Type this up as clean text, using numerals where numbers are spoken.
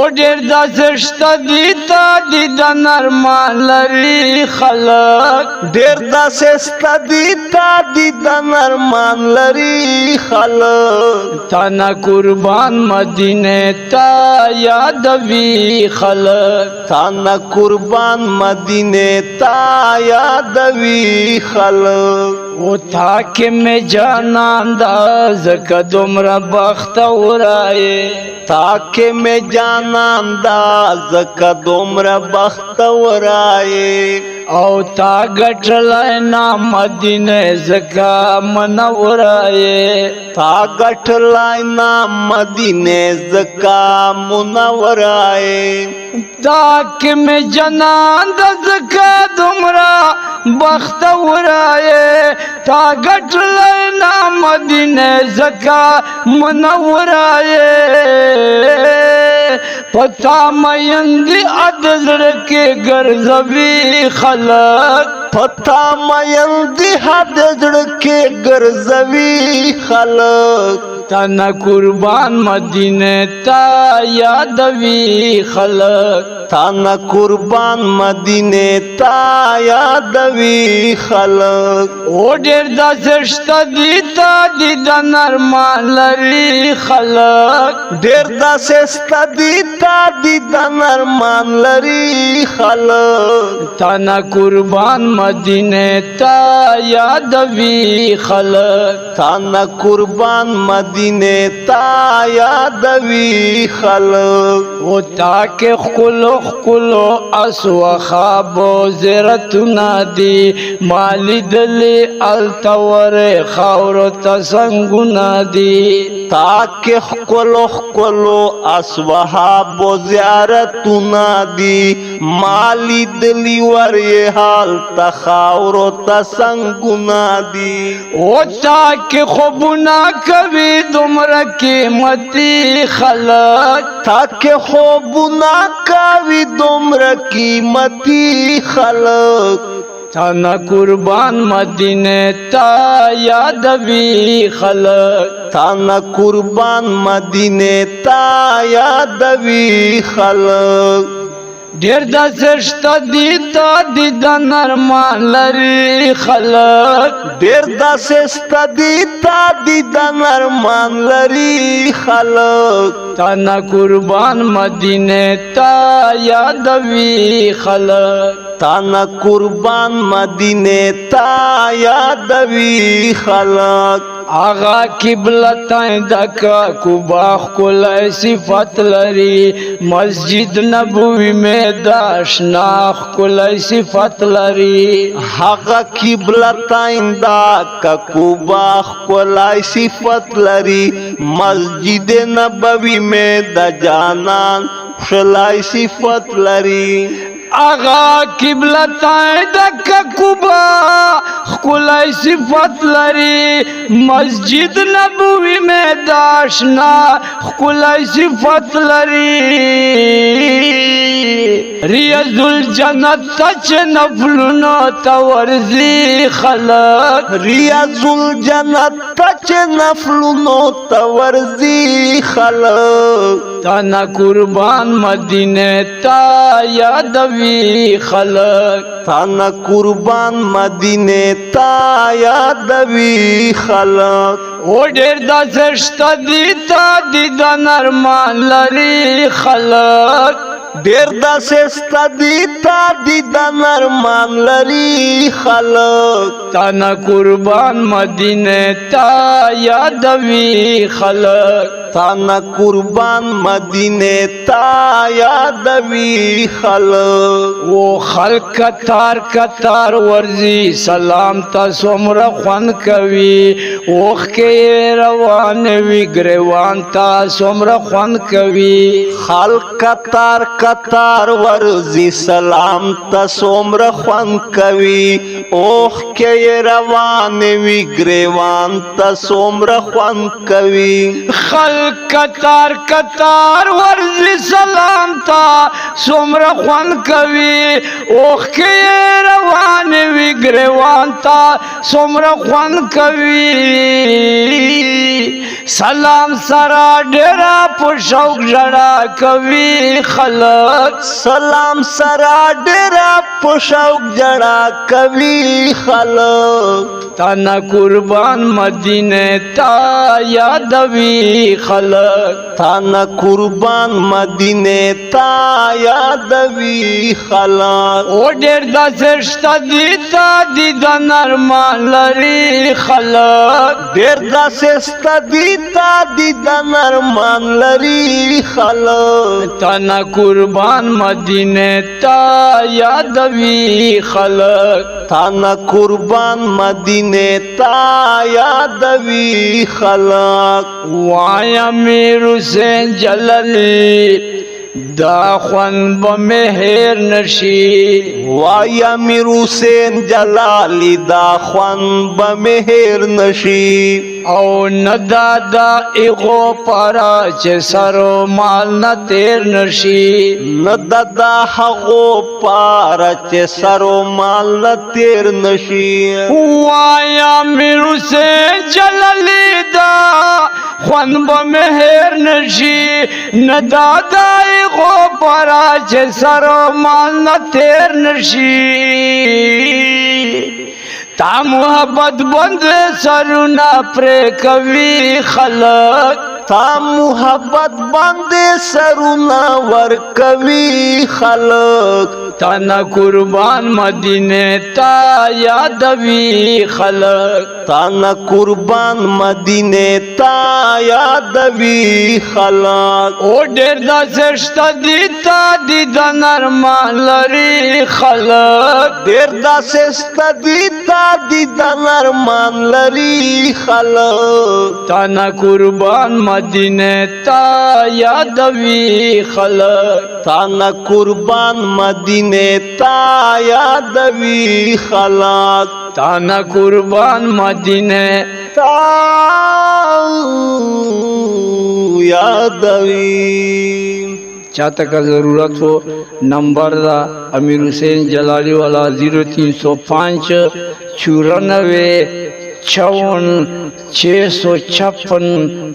او ډیر داسې شته دي تا دي د نرمان لري خلک ډیر داسې شته دي تا دي د نرمان لري خلک تا نه قربان مدینه تا یادوي خلک تا نه قربان مدینه تا یادوي خلک او تا کې مې جانان دا زکه دومره بختوره تا کې مې جانان دا زکه دومره بختوره او تا ګټلای نا مدینه زکه منوره تا ګټلای نا مدینه زکه منوره تا کې مې جانان دا زکه دومره بختوره تا ګټلای نا مدینه زکه منوره پتا مېندې ادزړ کې ګرځوي خلک پتا مېندې ادزړ کې ګرځوي خلک تا نه قربان مدینه تا یادوي خلک تا نه قربان مدینه تا یادوي خلک او ډیر داسې شته دي تا دي د نرمان لري خلک ډیر داسې شته دي تا دي د نرمان لري خلک تا نه قربان مدینه تا یادوي خلک تا نه قربان مدینه تا یادوي خلک او تا کې خلو اسوا خابو زرتنا دی مالی دلی التور خاور تسنگنا دی تا کې خلو اسوا زیارتنا دی مالی دلی ور حال تخاور تسنگنا دی او تا کې خوبنا کوي دومره قیمتي خلک تا کې خوبنا کوي دومره قیمتي خلک تا نه قربان مدینه تا یادوي خلک تا نه قربان مدینه تا یادوي خلک ډیر داسې شته دي تا دي د نرمان لري خلک ډیر داسې شته دي تا دي د نرمان لري خلک تا نه قربان مدینه تا یادوي خلک تا نه قربان مدینه تا یادوي خلک آغا قبلتیں دکا کباخ کل صفت لری مسجد نبوی میں داشناخ کل صفت لری هغه قبلتیں دکا کباخ کل صفت لری مسجد نبوی میں د جانان خلای صفت لری آغا قبلتیں دکا کبا خلای صفت لری مسجد نبوی میں داشنا خلای صفت لری ریاض الجنت تچ نفلونو تورزی خلق ریاض الجنت تچ نفلونو تورزی خلق تا نا قربان مدینه تا یادوي خلق تا نا قربان مدینه تا یادوي خلق او ډیر داسې شته دي تا دي د نرمان لري خلق ډیر داسې شته دي تا دي د نرمان لري خلق تا نه قربان مدینه تا یادوي خلق تا نه قربان مدینه تا یادوي خلق او خلق کتار کتار ورزی سلام تا سمر خوان کوي اوخ کې روان وی گریوان تا سمر خوان کوي خلق کتار کتار ورزی سلام تا سمر خوان کوي اوخ کې روان وی گریوان تا سمر خوان کوي خلق کتار کتار ورزی سلام تا سمر خوان کوي اوخ کې روان وی گریوان تا سمر خوان کوي سلام سرا ډیرا په شوق جړا کوي خلق سلام سرا ډیرا په شوق جړا کوي خلق تانا قربان مدینه تا یادوي خلق تانا قربان مدینه تا یادوي خلق او ډیر د سشت دي تا دي د نرمان لري خلق ډیر د سست دي تا دي د نرمان لري خلق تانا قربان مدینه تا یادوي خلق تانا قربان مدینه تا یادوي خلق وای امیر حسین جلالی دا خوان بمهر نشی وای امیر حسین جلالی دا خوان بمهر نشی او ندادا ایغو پارا چه سرو مال نا تیر نشی ندادا حقو پارا چه سرو مال نا تیر نشی وای امیر حسین جلالی دا خوان بمهر نشی ندادا ایغو پارا چه سرو مال نا تیر نشی تا محبت بند سرونا پر کوي خلق تا محبت باندې سرونا ور کوي خلق تانا قربان مدینه تا یادوي خلق تانا قربان مدینه تا یادوي خلق او ډیر د سشت دي تا دي د نرمان لري خلق ډیر د سست دي تا دي د نرمان لري خلق تانا قربان مدینه تا یادوي خلق تانا قربان مدینه تا یادوي خلق تانا قربان مدینه تا یادوي چاہتا کا ضرورت ہو نمبر دا امیر حسین جلالی والا 0305 94 54 656